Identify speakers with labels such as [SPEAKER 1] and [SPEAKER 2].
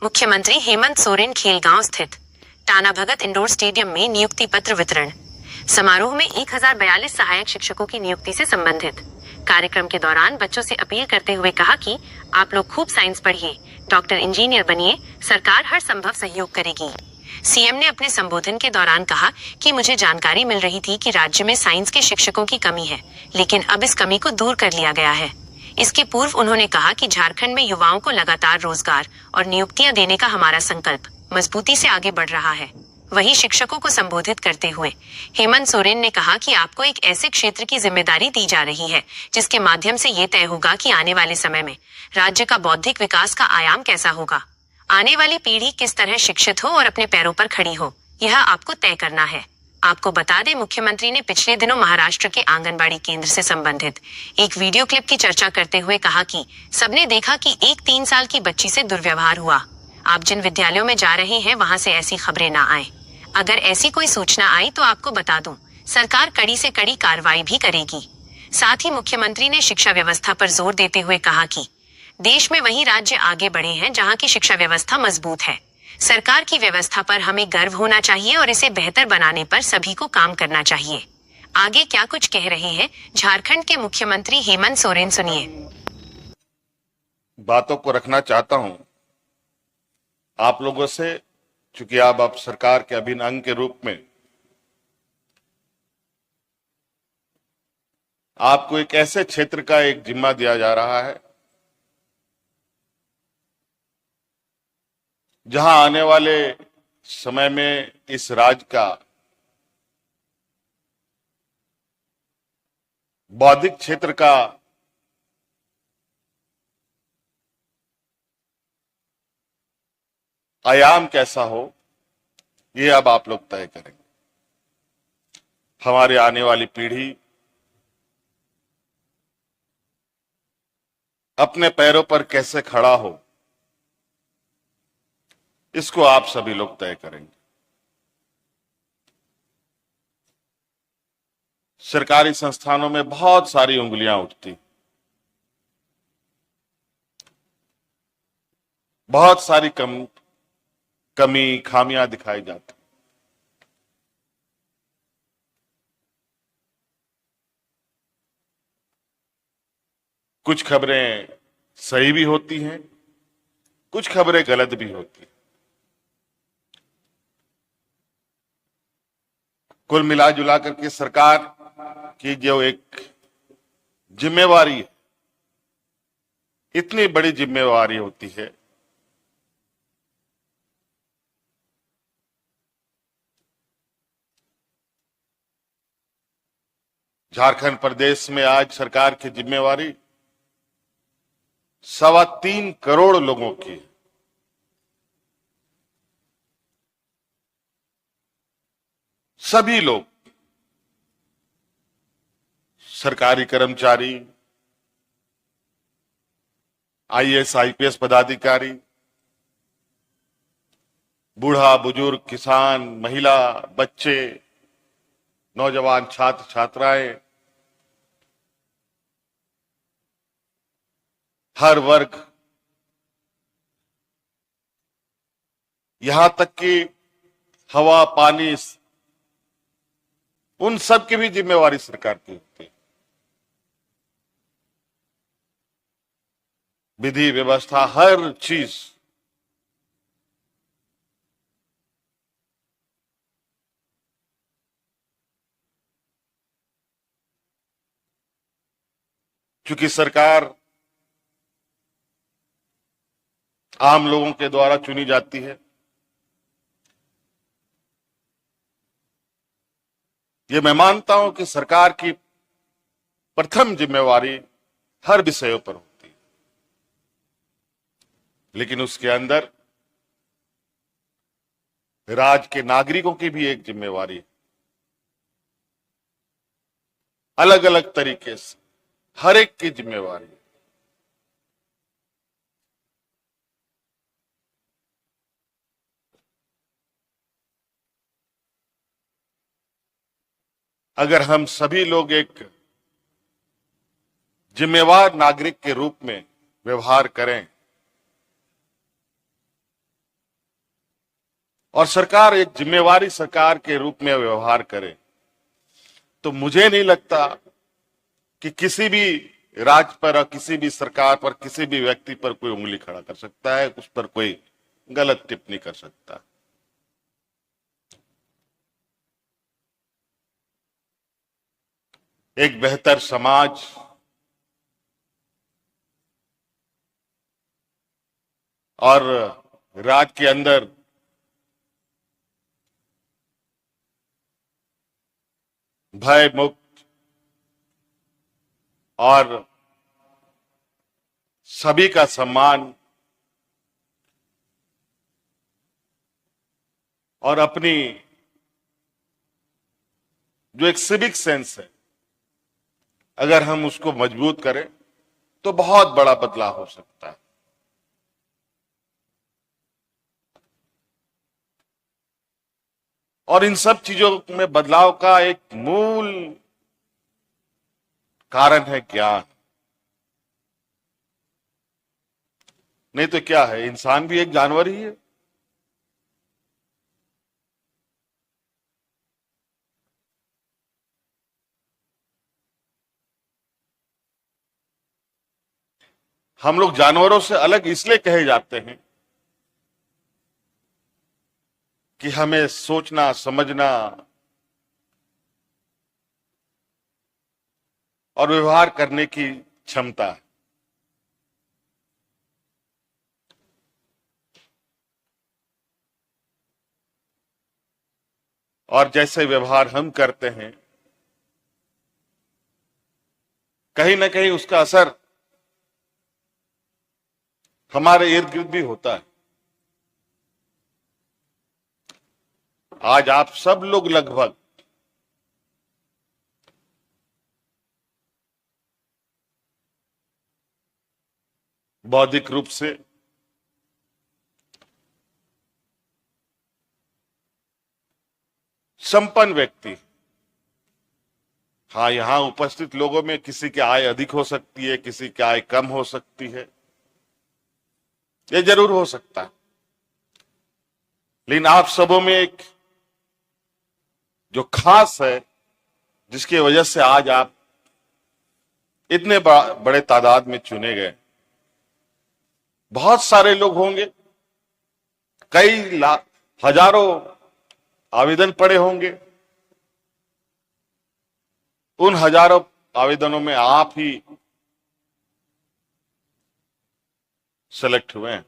[SPEAKER 1] मुख्यमंत्री हेमंत सोरेन खेलगांव स्थित Tana Bhagat indoor stadium में नियुक्ति पत्र वितरण समारोह में 1042 सहायक शिक्षकों की नियुक्ति से संबंधित कार्यक्रम के दौरान बच्चों से अपील करते हुए कहा कि आप लोग खूब साइंस पढ़िए, डॉक्टर इंजीनियर बनिए, सरकार हर संभव सहयोग करेगी। सीएम ने अपने संबोधन के दौरान कहा कि मुझे जानकारी मिल रही थी कि राज्य में साइंस के शिक्षकों की कमी है, लेकिन अब इस कमी को दूर कर लिया गया है। इसके पूर्व उन्होंने कहा कि झारखंड में युवाओं को लगातार रोजगार और नियुक्तियां देने का हमारा संकल्प मजबूती से आगे बढ़ रहा है। वहीं शिक्षकों को संबोधित करते हुए हेमंत सोरेन ने कहा कि आपको एक ऐसे क्षेत्र की जिम्मेदारी दी जा रही है जिसके माध्यम से ये तय होगा कि आने वाले समय में राज्य का बौद्धिक विकास का आयाम कैसा होगा, आने वाली पीढ़ी किस तरह शिक्षित हो और अपने पैरों पर खड़ी हो, यह आपको तय करना है। आपको बता दें, मुख्यमंत्री ने पिछले दिनों महाराष्ट्र के आंगनबाड़ी केंद्र से संबंधित एक वीडियो क्लिप की चर्चा करते हुए कहा कि सबने देखा कि एक 3 साल की बच्ची से दुर्व्यवहार हुआ। आप जिन विद्यालयों में जा रहे हैं वहां से ऐसी खबरें ना आए। अगर ऐसी कोई सूचना आई तो आपको बता दूं, सरकार कड़ी से कड़ी कार्रवाई भी करेगी। साथ ही मुख्यमंत्री ने शिक्षा व्यवस्था पर जोर देते हुए कहा कि देश में वही राज्य आगे बढ़े हैं जहां की शिक्षा व्यवस्था मजबूत है। सरकार की व्यवस्था पर हमें गर्व होना चाहिए और इसे बेहतर बनाने पर सभी को काम करना चाहिए। आगे क्या कुछ कह रहे हैं झारखंड के मुख्यमंत्री हेमंत सोरेन, सुनिए।
[SPEAKER 2] बातों को रखना चाहता हूं आप लोगों से, चूंकि आप सरकार के अभिन्न अंग के रूप में आपको एक ऐसे क्षेत्र का एक जिम्मा दिया जा रहा है जहां आने वाले समय में इस राज्य का बौद्धिक क्षेत्र का आयाम कैसा हो, ये अब आप लोग तय करेंगे। हमारी आने वाली पीढ़ी अपने पैरों पर कैसे खड़ा हो, इसको आप सभी लोग तय करेंगे। सरकारी संस्थानों में बहुत सारी उंगलियां उठती, बहुत सारी कमी खामियां दिखाई जाती। कुछ खबरें सही भी होती हैं, कुछ खबरें गलत भी होती हैं। कुल मिला जुला करके सरकार की जो एक जिम्मेवारी है, इतनी बड़ी जिम्मेवारी होती है झारखंड प्रदेश में आज सरकार की जिम्मेवारी 3.25 करोड़ लोगों की है। सभी लोग, सरकारी कर्मचारी, आईएएस आईपीएस पदाधिकारी, बूढ़ा बुजुर्ग, किसान, महिला, बच्चे, नौजवान, छात्र छात्राएं, हर वर्ग, यहां तक कि हवा पानी, उन सब की भी जिम्मेवारी सरकार की होती है। विधि व्यवस्था, हर चीज चूंकि सरकार आम लोगों के द्वारा चुनी जाती है, ये मैं मानता हूं कि सरकार की प्रथम जिम्मेवारी हर विषयों पर होती है, लेकिन उसके अंदर राज्य के नागरिकों की भी एक जिम्मेवारी है। अलग अलग तरीके से हर एक की जिम्मेवारी है। अगर हम सभी लोग एक जिम्मेवार नागरिक के रूप में व्यवहार करें और सरकार एक जिम्मेवारी सरकार के रूप में व्यवहार करे, तो मुझे नहीं लगता कि किसी भी राज्य पर और किसी भी सरकार पर, किसी भी व्यक्ति पर कोई उंगली खड़ा कर सकता है, उस पर कोई गलत टिप्पणी कर सकता है। एक बेहतर समाज और राज्य के अंदर भय मुक्त और सभी का सम्मान और अपनी जो एक सिविक सेंस है, अगर हम उसको मजबूत करें तो बहुत बड़ा बदलाव हो सकता है। और इन सब चीजों में बदलाव का एक मूल कारण है ज्ञान। नहीं तो क्या है, इंसान भी एक जानवर ही है। हम लोग जानवरों से अलग इसलिए कहे जाते हैं कि हमें सोचना, समझना और व्यवहार करने की क्षमता है। और जैसे व्यवहार हम करते हैं, कहीं ना कहीं उसका असर हमारे इर्द गिर्द भी होता है। आज आप सब लोग लगभग बौद्धिक रूप से संपन्न व्यक्ति। हाँ, यहां उपस्थित लोगों में किसी की आय अधिक हो सकती है, किसी की आय कम हो सकती है, ये जरूर हो सकता है। लेकिन आप सबों में एक जो खास है, जिसकी वजह से आज आप इतने बड़े तादाद में चुने गए। बहुत सारे लोग होंगे, कई लाख, हजारों आवेदन पड़े होंगे। उन हजारों आवेदनों में आप ही सेलेक्ट हुए हैं।